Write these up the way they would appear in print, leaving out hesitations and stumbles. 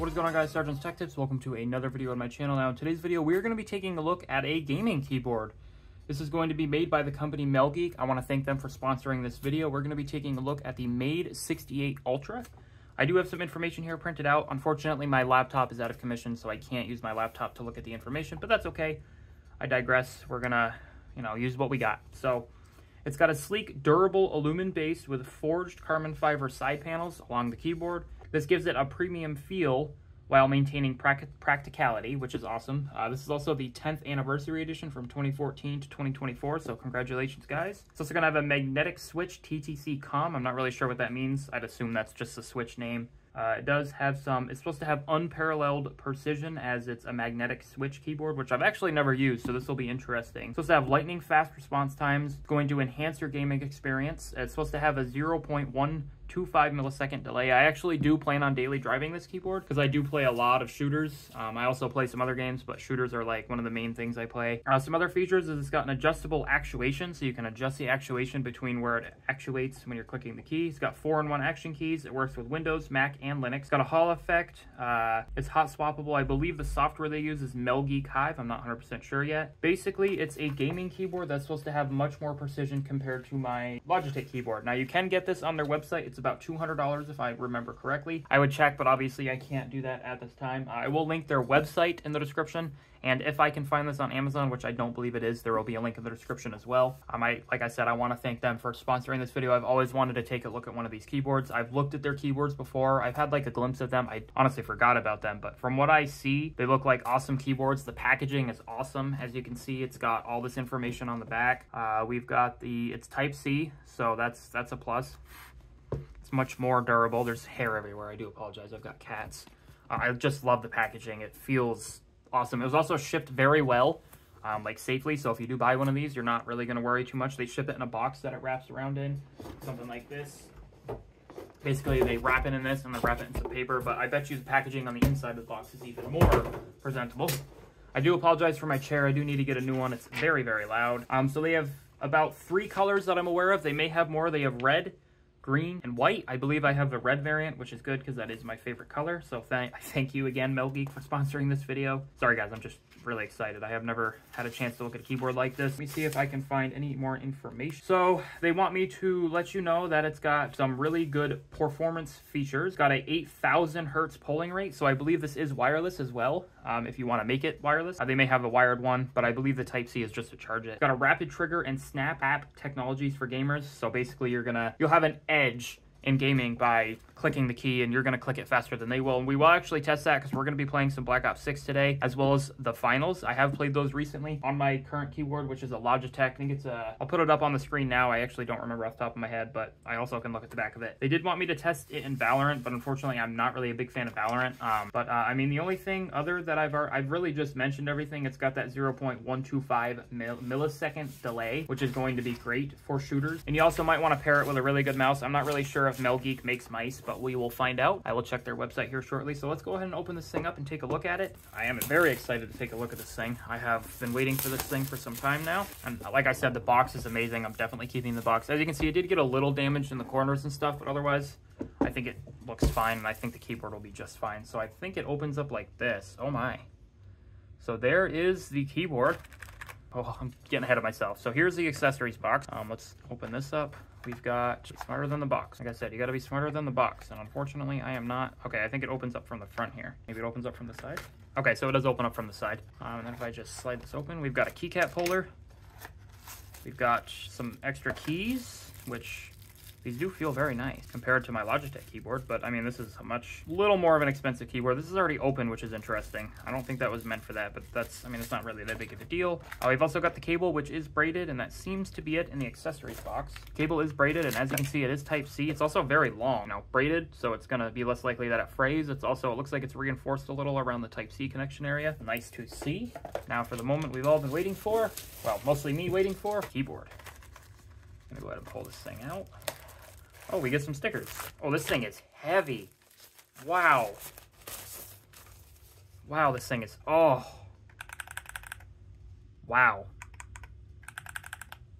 What is going on, guys? Sergeant's Tech Tips. Welcome to another video on my channel. Now in today's video we're going to be taking a look at a gaming keyboard. This is going to be made by the company Made68. I want to thank them for sponsoring this video. We're going to be taking a look at the Made68 Ultra. I do have some information here printed out. Unfortunately, my laptop is out of commission, so I can't use my laptop to look at the information, but that's okay. I digress. We're going to, use what we got. So it's got a sleek, durable aluminum base with forged carbon fiber side panels along the keyboard. This gives it a premium feel while maintaining practicality, which is awesome. This is also the 10th anniversary edition from 2014 to 2024, so congratulations, guys. It's also going to have a magnetic switch TTC COM. I'm not really sure what that means. I'd assume that's just the switch name. It does have it's supposed to have unparalleled precision as it's a magnetic switch keyboard, which I've actually never used, so this will be interesting. It's supposed to have lightning fast response times, going to enhance your gaming experience. It's supposed to have a 0.125 millisecond delay. I actually do plan on daily driving this keyboard because I do play a lot of shooters. I also play some other games, but shooters are like one of the main things I play. Some other features is it's got an adjustable actuation, so you can adjust the actuation between where it actuates when you're clicking the key. It's got 4-in-1 action keys. It works with Windows, Mac, and Linux. It's got a Hall effect. It's hot swappable. I believe the software they use is Made68 Hive. I'm not 100% sure yet. Basically, it's a gaming keyboard that's supposed to have much more precision compared to my Logitech keyboard. Now, you can get this on their website. It's about $200 if I remember correctly. I would check, but obviously I can't do that at this time. I will link their website in the description, and if I can find this on Amazon, which I don't believe it is, there will be a link in the description as well. Like I said, I want to thank them for sponsoring this video. I've always wanted to take a look at one of these keyboards. I've looked at their keyboards before. I've had like a glimpse of them. I honestly forgot about them, but from what I see, they look like awesome keyboards. The packaging is awesome. As you can see, it's got all this information on the back. We've got it's Type-C, so that's a plus. It's much more durable. There's hair everywhere. I do apologize. I've got cats. I just love the packaging. It feels awesome. It was also shipped very well, like safely. So if you do buy one of these, you're not really going to worry too much. They ship it in a box that it wraps around in, something like this. Basically, they wrap it in this and then wrap it in some paper. But I bet you the packaging on the inside of the box is even more presentable. I do apologize for my chair. I do need to get a new one. It's very, very loud. So they have about 3 colors that I'm aware of. They may have more. They have red, green, and white. I believe I have the red variant, which is good because that is my favorite color. So thank you again, Made68, for sponsoring this video. Sorry guys, I'm just really excited. I have never had a chance to look at a keyboard like this. Let me see if I can find any more information. So they want me to let you know that it's got some really good performance features. It's got a 8,000 hertz polling rate, so I believe this is wireless as well. If you want to make it wireless, they may have a wired one, but I believe the Type-C is just to charge it. It's got a rapid trigger and snap app technologies for gamers. So basically you'll have an edge in gaming by clicking the key, and you're going to click it faster than they will. And we will actually test that because we're going to be playing some Black Ops 6 today, as well as the finals. I have played those recently on my current keyboard, which is a Logitech. I think it's I'll put it up on the screen now. I actually don't remember off the top of my head, but I also can look at the back of it. They did want me to test it in Valorant, but unfortunately I'm not really a big fan of Valorant. I mean, the only thing other that I've really just mentioned everything. It's got that 0.125 millisecond delay, which is going to be great for shooters. And you also might want to pair it with a really good mouse. I'm not really sure if Made68 makes mice, but we will find out. I will check their website here shortly. So let's go ahead and open this thing up and take a look at it. I am very excited to take a look at this thing. I have been waiting for this thing for some time now. And like I said, the box is amazing. I'm definitely keeping the box. As you can see, it did get a little damaged in the corners and stuff, but otherwise, I think it looks fine, and I think the keyboard will be just fine. So I think it opens up like this. Oh my. So there is the keyboard. Oh, I'm getting ahead of myself. So here's the accessories box. Let's open this up. We've got smarter than the box. Like I said, you got to be smarter than the box. And unfortunately, I am not. Okay, I think it opens up from the front here. Maybe it opens up from the side. Okay, so it does open up from the side. And then if I just slide this open, we've got a keycap holder. We've got some extra keys, which these do feel very nice compared to my Logitech keyboard, but I mean, this is a little more of an expensive keyboard. This is already open, which is interesting. I don't think that was meant for that, but I mean, it's not really that big of a deal. We've also got the cable, which is braided, and that seems to be it in the accessories box. Cable is braided, and as you can see, it is Type-C. It's also very long. Now, braided, so it's gonna be less likely that it frays. It looks like it's reinforced a little around the Type-C connection area. Nice to see. Now, for the moment we've all been waiting for, well, mostly me waiting for, keyboard. I'm gonna go ahead and pull this thing out. Oh, we get some stickers. Oh, this thing is heavy. Wow. Wow, this thing is, oh. Wow.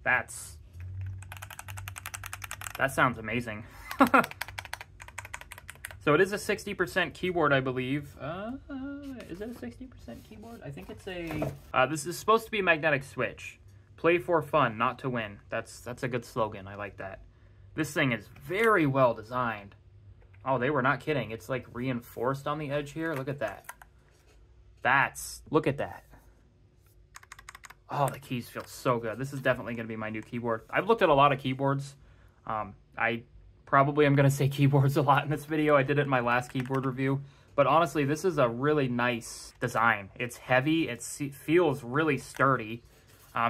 That sounds amazing. So it is a 60% keyboard, I believe. Is it a 60% keyboard? I think it's a... this is supposed to be a magnetic switch. Play for fun, not to win. That's a good slogan. I like that. This thing is very well designed. Oh, they were not kidding. It's like reinforced on the edge here. Look at that. Look at that. Oh, the keys feel so good. This is definitely going to be my new keyboard. I've looked at a lot of keyboards. I probably am going to say keyboards a lot in this video. I did it in my last keyboard review. But honestly, this is a really nice design. It's heavy. It feels really sturdy.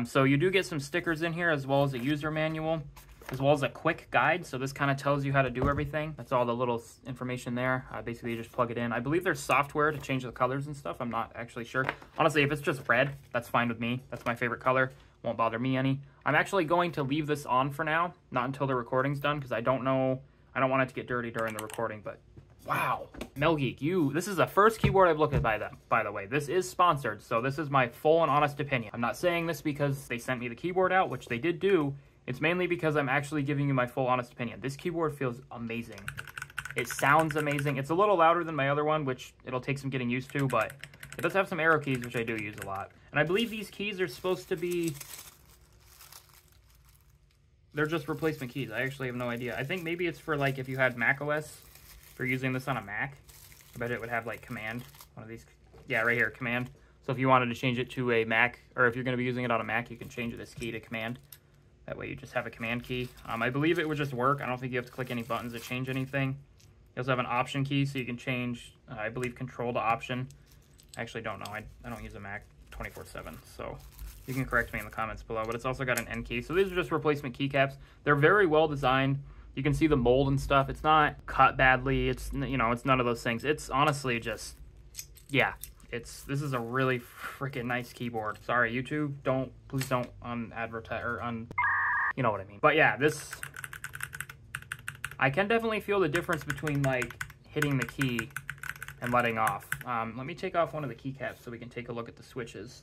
So you do get some stickers in here as well as a user manual, as well as a quick guide. So this kind of tells you how to do everything. That's all the little information there. Basically, you just plug it in. I believe there's software to change the colors and stuff. I'm not actually sure. Honestly, if it's just red, that's fine with me. That's my favorite color. Won't bother me any. I'm actually going to leave this on for now, not until the recording's done, because I don't want it to get dirty during the recording. But wow, MelGeek, this is the first keyboard I've looked at by them, by the way. This is sponsored, so this is my full and honest opinion. I'm not saying this because they sent me the keyboard out, which they did do. It's mainly because I'm actually giving you my full honest opinion. This keyboard feels amazing. It sounds amazing. It's a little louder than my other one, which it'll take some getting used to, but it does have some arrow keys, which I do use a lot. And I believe these keys are supposed to be... They're just replacement keys. I actually have no idea. I think maybe it's for, like, if you had Mac OS, if you're using this on a Mac. I bet it would have, like, Command. One of these. Yeah, right here, Command. So if you wanted to change it to a Mac, or if you're going to be using it on a Mac, you can change this key to Command. That way you just have a Command key. I believe it would just work. I don't think you have to click any buttons to change anything. You also have an Option key, so you can change, I believe, Control to Option. I actually don't know. I don't use a Mac 24/7, so you can correct me in the comments below. But it's also got an N key. So these are just replacement keycaps. They're very well designed. You can see the mold and stuff. It's not cut badly. It's, you know, it's none of those things. It's honestly just, yeah. This is a really freaking nice keyboard. Sorry, YouTube, please don't advertise or you know what I mean. But yeah, I can definitely feel the difference between like hitting the key and letting off. Let me take off one of the keycaps so we can take a look at the switches.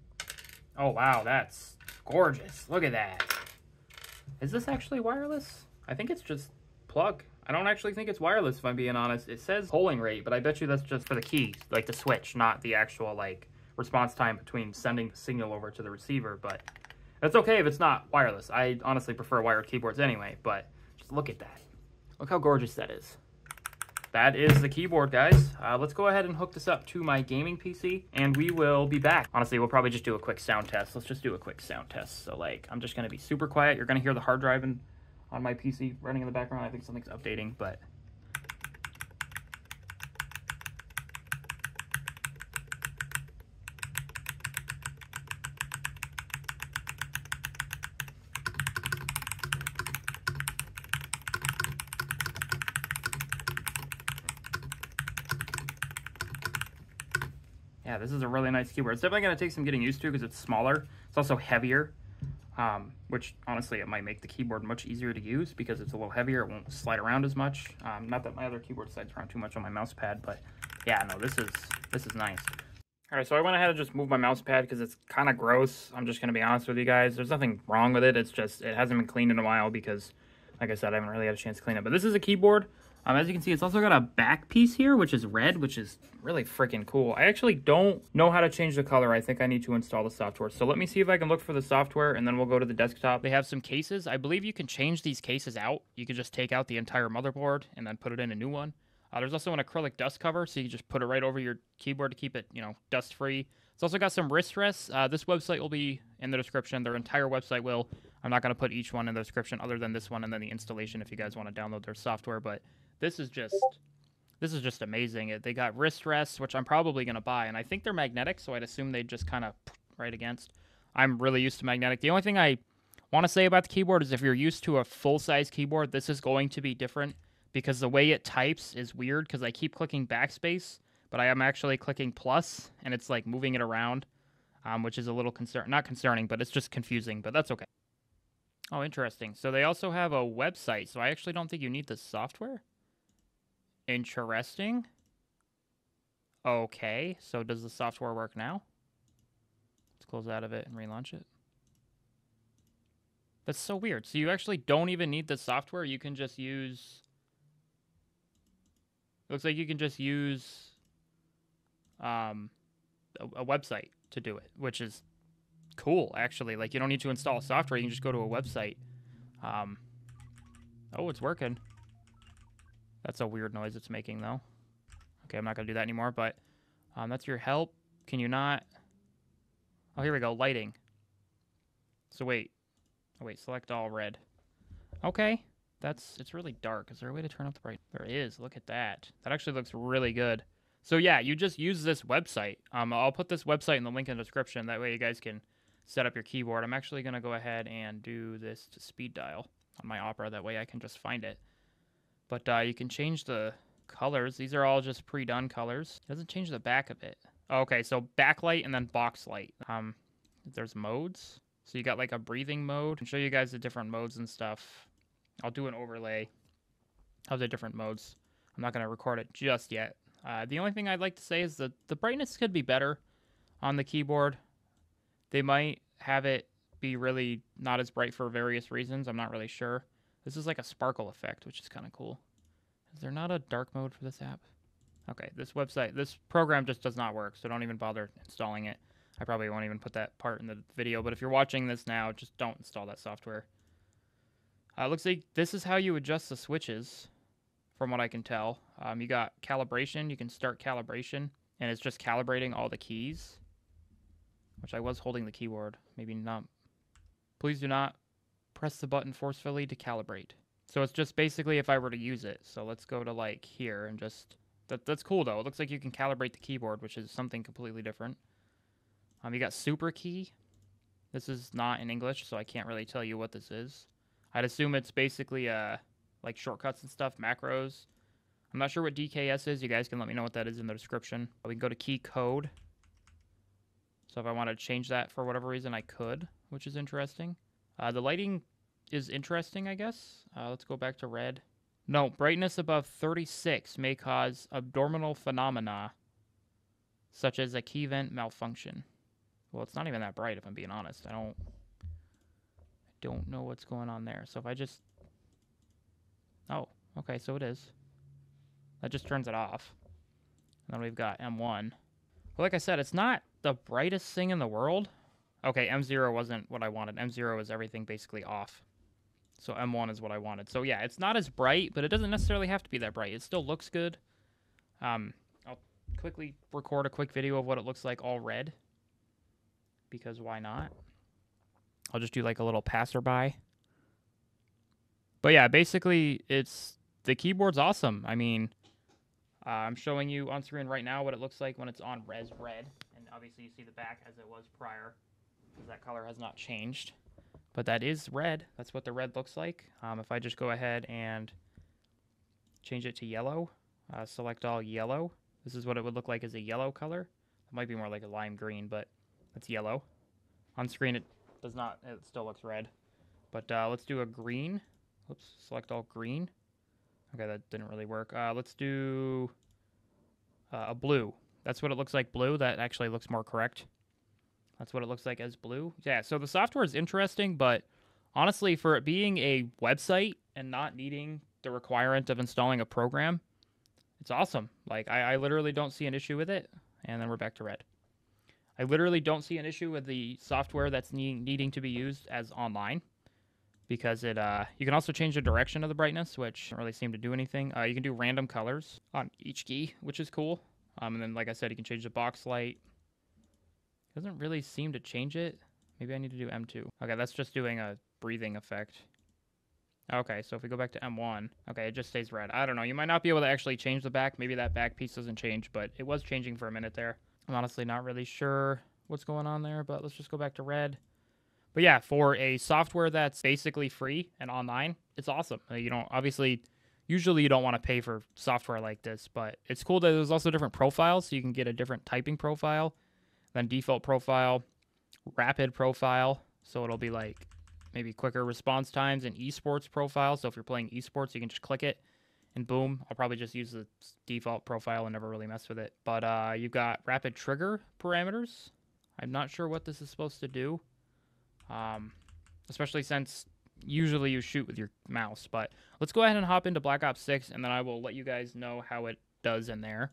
Oh wow, that's gorgeous. Look at that. Is this actually wireless? I think it's just plug. I don't actually think it's wireless, if I'm being honest. It says polling rate, but I bet you that's just for the key, like the switch, not the actual like response time between sending the signal over to the receiver. But that's okay if it's not wireless. I honestly prefer wired keyboards anyway, but just look at that. Look how gorgeous that is. That is the keyboard, guys. Let's go ahead and hook this up to my gaming PC, and we will be back. Honestly, we'll probably just do a quick sound test. Let's just do a quick sound test. So, like, I'm just going to be super quiet. You're going to hear the hard drive on my PC running in the background. I think something's updating, but... Yeah, this is a really nice keyboard. It's definitely going to take some getting used to because it's smaller. It's also heavier, which honestly, it might make the keyboard much easier to use because it's a little heavier. It won't slide around as much. Not that my other keyboard slides around too much on my mouse pad, but yeah, no, this is nice. All right, so I went ahead and just moved my mouse pad because it's kind of gross. I'm just going to be honest with you guys. There's nothing wrong with it. It's just, it hasn't been cleaned in a while because, like I said, I haven't really had a chance to clean it. But this is a keyboard. As you can see, it's also got a back piece here, which is red, which is really freaking cool. I actually don't know how to change the color. I think I need to install the software. So let me see if I can look for the software, and then we'll go to the desktop. They have some cases. I believe you can change these cases out. You can just take out the entire motherboard and then put it in a new one. There's also an acrylic dust cover, so you can just put it right over your keyboard to keep it, you know, dust-free. It's also got some wrist rests. This website will be in the description. Their entire website will. I'm not going to put each one in the description other than this one and then the installation if you guys want to download their software, but this is just amazing. They got wrist rests, which I'm probably going to buy, and I think they're magnetic, so I'd assume they'd just kind of right against. I'm really used to magnetic. The only thing I want to say about the keyboard is if you're used to a full-size keyboard, this is going to be different because the way it types is weird because I keep clicking backspace, but I am actually clicking plus, and it's like moving it around, which is a little not concerning, but it's just confusing, but that's okay. Oh, interesting. So they also have a website, so I actually don't think you need the software. Interesting. Okay, so does the software work now? Let's close out of it and relaunch it. That's so weird. So you actually don't even need the software. You can just use... It looks like you can just use a website to do it, which is cool, actually. Like, you don't need to install software. You can just go to a website. Oh, it's working. That's a weird noise it's making, though. Okay, I'm not going to do that anymore, but that's your help. Can you not? Oh, here we go. Lighting. So wait. Oh, wait. Select all red. Okay. It's really dark. Is there a way to turn up the brightness? There is. Look at that. That actually looks really good. So yeah, you just use this website. I'll put this website in the link in the description. That way you guys can set up your keyboard. I'm actually going to go ahead and do this to speed dial on my Opera. That way I can just find it. But you can change the colors. These are all just pre-done colors. It doesn't change the back of it. Oh, okay, so backlight and then box light. There's modes. So you got like a breathing mode. I'll show you guys the different modes and stuff. I'll do an overlay of the different modes. I'm not going to record it just yet. The only thing I'd like to say is that the brightness could be better on the keyboard. They might have it be really not as bright for various reasons. I'm not really sure. This is like a sparkle effect, which is kind of cool. Is there not a dark mode for this app? Okay, this program just does not work, so don't even bother installing it. I probably won't even put that part in the video, but if you're watching this now, just don't install that software. Looks like this is how you adjust the switches, from what I can tell. You got calibration. You can start calibration, and it's just calibrating all the keys, which I was holding the keyboard. Maybe not. Please do not press the button forcefully to calibrate. So it's just basically if I were to use it. So let's go to like here and just... That's cool, though. It looks like you can calibrate the keyboard, which is something completely different. You got super key. This is not in English, so I can't really tell you what this is. I'd assume it's basically like shortcuts and stuff, macros. I'm not sure what DKS is. You guys can let me know what that is in the description. We can go to key code. So if I want to change that for whatever reason, I could, which is interesting. The lighting is interesting, I guess. Let's go back to red. No, brightness above 36 may cause abnormal phenomena, such as a key vent malfunction. Well, it's not even that bright, if I'm being honest. I don't know what's going on there. So if I just... Oh, okay, so it is. That just turns it off. And then we've got M1. But like I said, it's not the brightest thing in the world. Okay, M0 wasn't what I wanted. M0 is everything basically off. So M1 is what I wanted. So yeah, it's not as bright, but it doesn't necessarily have to be that bright. It still looks good. I'll quickly record a quick video of what it looks like all red. Because why not? I'll just do like a little passerby. But yeah, basically, the keyboard's awesome. I mean, I'm showing you on screen right now what it looks like when it's on res red. And obviously you see the back as it was prior, because that color has not changed. But that is red. That's what the red looks like. If I just go ahead and change it to yellow, select all yellow. This is what it would look like as a yellow color. It might be more like a lime green, but it's yellow. On screen, it does not. It still looks red. But let's do a green. Oops, select all green. Okay, that didn't really work. Let's do a blue. That's what it looks like blue. That actually looks more correct. That's what it looks like as blue. Yeah, so the software is interesting, but honestly, for it being a website and not needing the requirement of installing a program, it's awesome. Like, I literally don't see an issue with it. And then we're back to red. I literally don't see an issue with the software that's needing to be used as online, because it you can also change the direction of the brightness, which doesn't really seem to do anything. You can do random colors on each key, which is cool. And then, like I said, you can change the box light. Doesn't really seem to change it. Maybe I need to do M2. Okay, that's just doing a breathing effect. Okay, so if we go back to M1, okay, it just stays red. I don't know. You might not be able to actually change the back. Maybe that back piece doesn't change, but it was changing for a minute there. I'm honestly not really sure what's going on there, but let's just go back to red. But yeah, for a software that's basically free and online, it's awesome. You don't, obviously, usually you don't want to pay for software like this, but it's cool that there's also different profiles, so you can get a different typing profile, then default profile, rapid profile, so it'll be like maybe quicker response times, and esports profile. So if you're playing esports, you can just click it, and boom. I'll probably just use the default profile and never really mess with it. But you've got rapid trigger parameters. I'm not sure what this is supposed to do, especially since usually you shoot with your mouse. But let's go ahead and hop into Black Ops 6, and then I will let you guys know how it does in there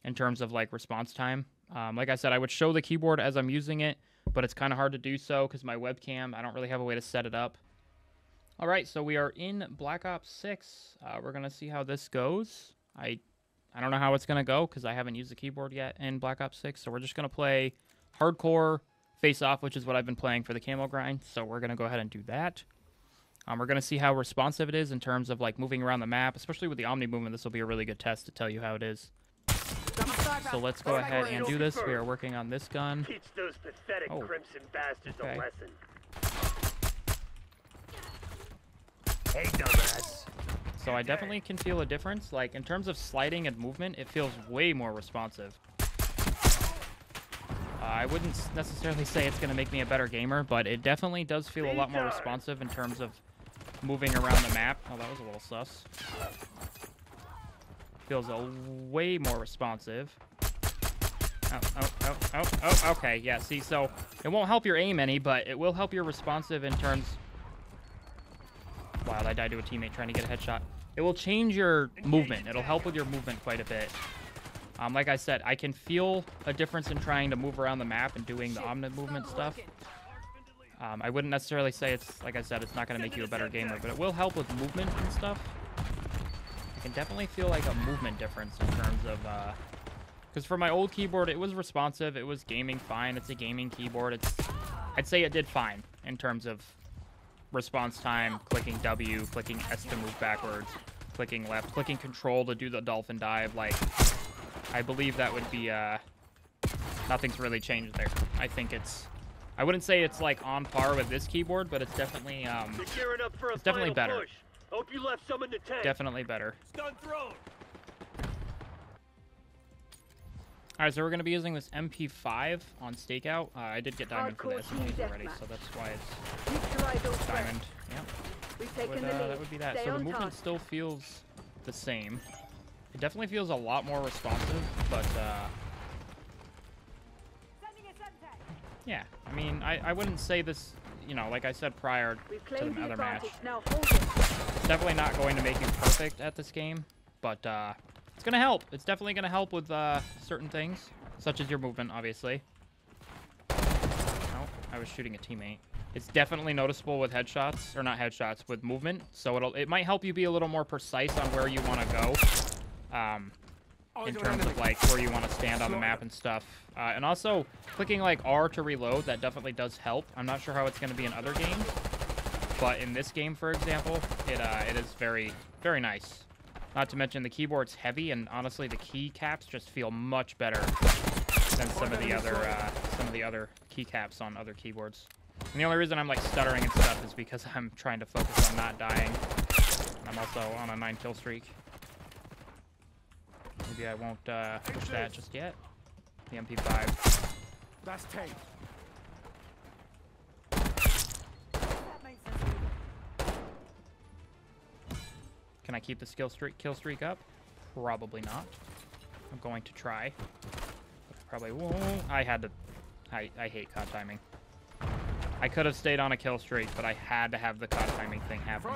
in terms of like response time. Like I said, I would show the keyboard as I'm using it, but it's kind of hard to do so because my webcam, I don't really have a way to set it up. All right, so we are in Black Ops 6. We're going to see how this goes. I don't know how it's going to go because I haven't used the keyboard yet in Black Ops 6. So we're just going to play hardcore face-off, which is what I've been playing for the camo grind. So we're going to go ahead and do that. We're going to see how responsive it is in terms of like moving around the map, especially with the Omni movement. This will be a really good test to tell you how it is. So let's go ahead and do this. We are working on this gun. Teach those pathetic crimson bastards a lesson. Hey, dumbass. So I definitely can feel a difference. Like in terms of sliding and movement, it feels way more responsive. I wouldn't necessarily say it's going to make me a better gamer, but it definitely does feel a lot more responsive in terms of moving around the map. Oh, that was a little sus. Feels way more responsive. Oh, okay, yeah, see, so it won't help your aim any, but it will help your responsive in terms... Wow, I died to a teammate trying to get a headshot. It will change your movement. It'll help with your movement quite a bit. Like I said, I can feel a difference in trying to move around the map and doing the omni movement stuff. I wouldn't necessarily say it's, like I said, it's not going to make you a better gamer, but it will help with movement and stuff. I can definitely feel like a movement difference in terms of, because for my old keyboard, it was responsive. It was gaming fine. It's a gaming keyboard. I'd say it did fine in terms of response time, clicking W, clicking S to move backwards, clicking left, clicking control to do the dolphin dive. Like, I believe that would be, nothing's really changed there. I think I wouldn't say it's like on par with this keyboard, but it's definitely, it's definitely better. Push. Hope you left some in the tank. Definitely better. Stun thrown. Alright, so we're going to be using this MP5 on Stakeout. I did get diamond for the SMGs already, so that's why it's diamond. Yeah. That would be that. So the movement still feels the same. It definitely feels a lot more responsive, but yeah, I mean, I wouldn't say this, you know, like I said prior to the other match. It's definitely not going to make you perfect at this game, but it's going to help. It's definitely going to help with certain things, such as your movement, obviously. Oh, I was shooting a teammate. It's definitely noticeable with headshots, or not headshots, with movement. So it might help you be a little more precise on where you want to go. In terms of like where you want to stand on the map and stuff. And also clicking like R to reload, that definitely does help. I'm not sure how it's going to be in other games, but in this game, for example, it is very, very nice. Not to mention the keyboard's heavy, and honestly the keycaps just feel much better than some of the other keycaps on other keyboards. And the only reason I'm like stuttering and stuff is because I'm trying to focus on not dying. I'm also on a 9-kill streak. Maybe I won't push that just yet. The MP5. That's tape. Can I keep the kill streak up? Probably not. I'm going to try. Probably won't. I had to. I hate COD timing. I could have stayed on a kill streak, but I had to have the COD timing thing happen.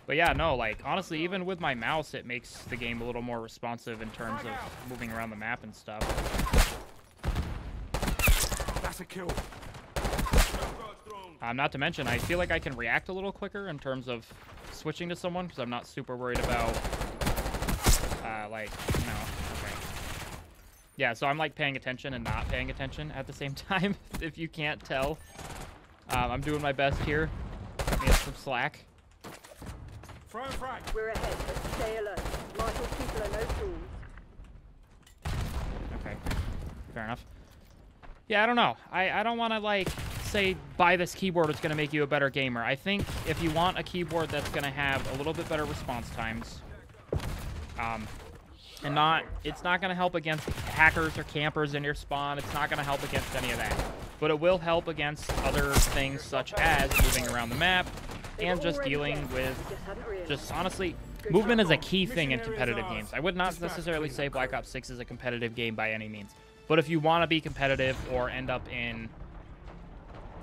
But yeah, no, like, honestly, even with my mouse, it makes the game a little more responsive in terms of moving around the map and stuff. That's a kill. Not to mention, I feel like I can react a little quicker in terms of switching to someone, because I'm not super worried about, like, you know, okay. Yeah, so I'm, like, paying attention and not paying attention at the same time, if you can't tell. I'm doing my best here. Cut me some slack. We're ahead, but stay alert. Marshall's people are no fools. Okay, fair enough. Yeah, I don't know. I don't want to, like, say buy this keyboard, it's going to make you a better gamer. I think if you want a keyboard that's going to have a little bit better response times, and it's not going to help against hackers or campers in your spawn. It's not going to help against any of that. But it will help against other things such as moving around the map, and just dealing with, just honestly, movement is a key thing in competitive games. I would not necessarily say Black Ops 6 is a competitive game by any means. But if you want to be competitive or end up in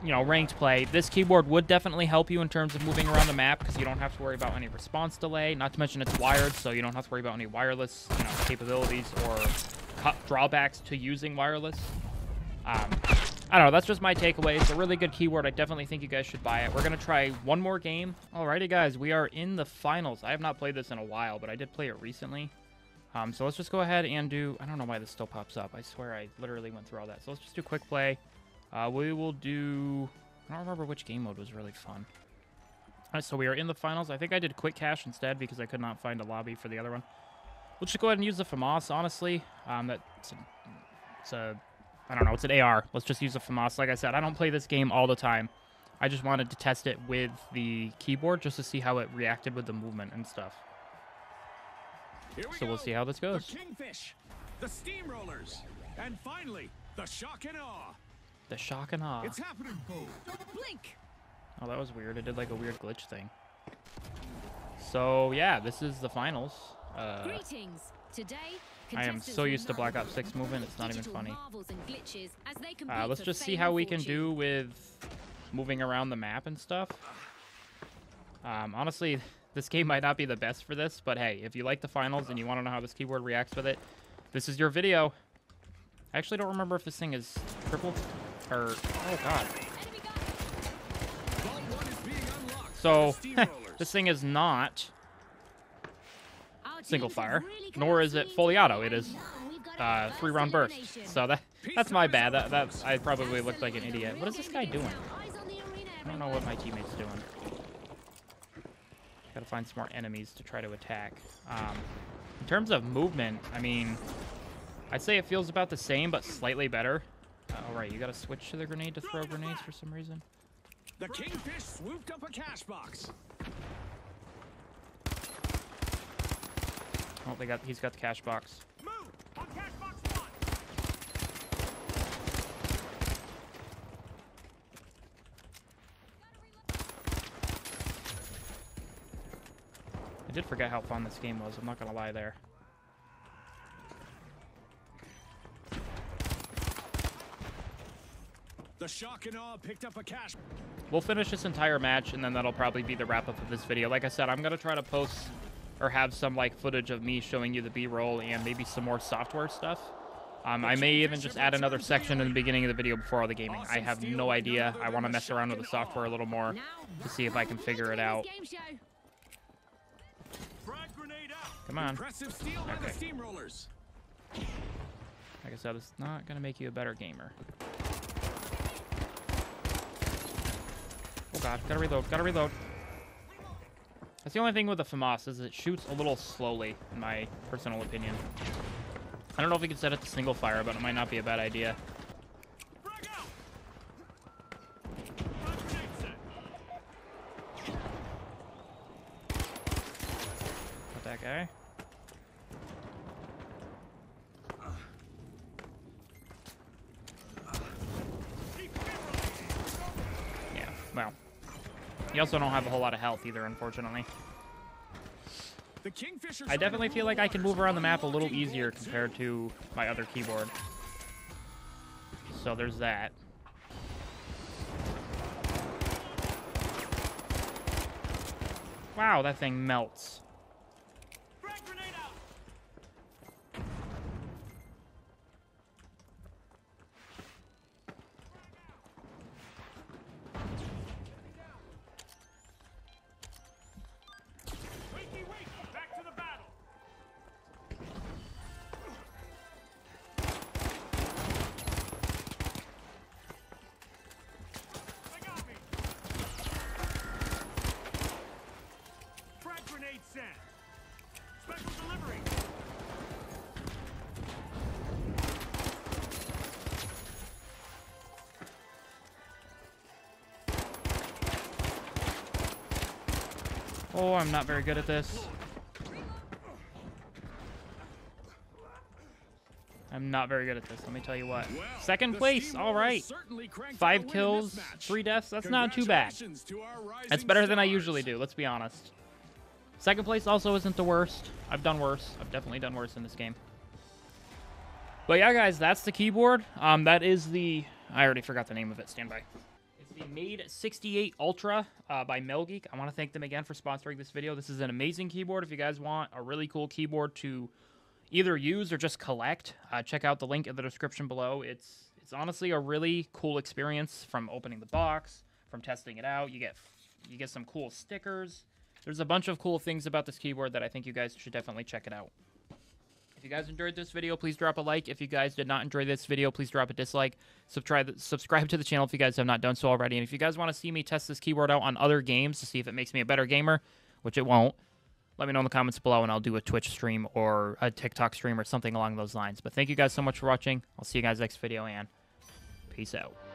you know, ranked play, this keyboard would definitely help you in terms of moving around the map because you don't have to worry about any response delay. Not to mention it's wired, so you don't have to worry about any wireless, you know, capabilities or drawbacks to using wireless. I don't know. That's just my takeaway. It's a really good keyboard. I definitely think you guys should buy it. We're going to try one more game. Alrighty, guys. We are in the finals. I have not played this in a while, but I did play it recently. So let's just go ahead and do... I don't know why this still pops up. I swear I literally went through all that. So let's just do quick play. We will do... I don't remember which game mode was really fun. Alright, so we are in the finals. I think I did quick cash instead because I could not find a lobby for the other one. We'll just go ahead and use the FAMAS, honestly. It's a... I don't know, it's an AR. Let's just use a FAMAS. Like I said, I don't play this game all the time. I just wanted to test it with the keyboard just to see how it reacted with the movement and stuff. So we'll see how this goes. The Kingfish, the Steamrollers, and finally, the Shock and Awe. The Shock and Awe. It's happening, Don't blink. Oh, that was weird. It did like a weird glitch thing. So yeah, this is the finals. Greetings. Today, I am so used to Black Ops 6 movement, it's not even funny. Let's just see how we can do with moving around the map and stuff. Honestly, this game might not be the best for this, but hey, if you like the finals and you want to know how this keyboard reacts with it, this is your video. I actually don't remember if this thing is triple or... Oh, God. So, this thing is not... single fire, nor is it fully auto. It is 3-round burst. So that's my bad. That I probably looked like an idiot. What is this guy doing? I don't know what my teammate's doing. Gotta find some more enemies to try to attack. In terms of movement, I mean, I'd say it feels about the same, but slightly better. All right, you gotta switch to the grenade to throw grenades for some reason. The Kingfish swooped up a cash box. Oh, he's got the cash box. Move on cash box 1. I did forget how fun this game was. I'm not gonna lie there. The Shock and Awe picked up a cash. We'll finish this entire match, and then that'll probably be the wrap-up of this video. Like I said, I'm gonna try to post or have some like footage of me showing you the B-roll and maybe some more software stuff. I may even just add another section in the beginning of the video before all the gaming. I have no idea. I want to mess around with the software a little more to see if I can figure it out. Come on. Okay. Like I said, it's not going to make you a better gamer. Oh god, gotta reload, gotta reload. That's the only thing with the FAMAS is it shoots a little slowly, in my personal opinion. I don't know if we can set it to single fire, but it might not be a bad idea. Got that guy. Yeah, well. You also don't have a whole lot of health either, unfortunately. I definitely feel like I can move around the map a little easier compared to my other keyboard. So there's that. Wow, that thing melts. Oh, I'm not very good at this. I'm not very good at this, let me tell you what. Second place, all right. 5 kills, 3 deaths, that's not too bad. That's better than I usually do, let's be honest. Second place also isn't the worst. I've done worse. I've definitely done worse in this game. But yeah, guys, that's the keyboard. That is the... I already forgot the name of it. Stand by. It's the Made68 Ultra by Melgeek. I want to thank them again for sponsoring this video. This is an amazing keyboard. If you guys want a really cool keyboard to either use or just collect, check out the link in the description below. It's honestly a really cool experience from opening the box, from testing it out. You get some cool stickers. There's a bunch of cool things about this keyboard that I think you guys should definitely check it out. If you guys enjoyed this video, please drop a like. If you guys did not enjoy this video, please drop a dislike. Subscribe to the channel if you guys have not done so already. And if you guys want to see me test this keyboard out on other games to see if it makes me a better gamer, which it won't, let me know in the comments below and I'll do a Twitch stream or a TikTok stream or something along those lines. But thank you guys so much for watching. I'll see you guys next video and peace out.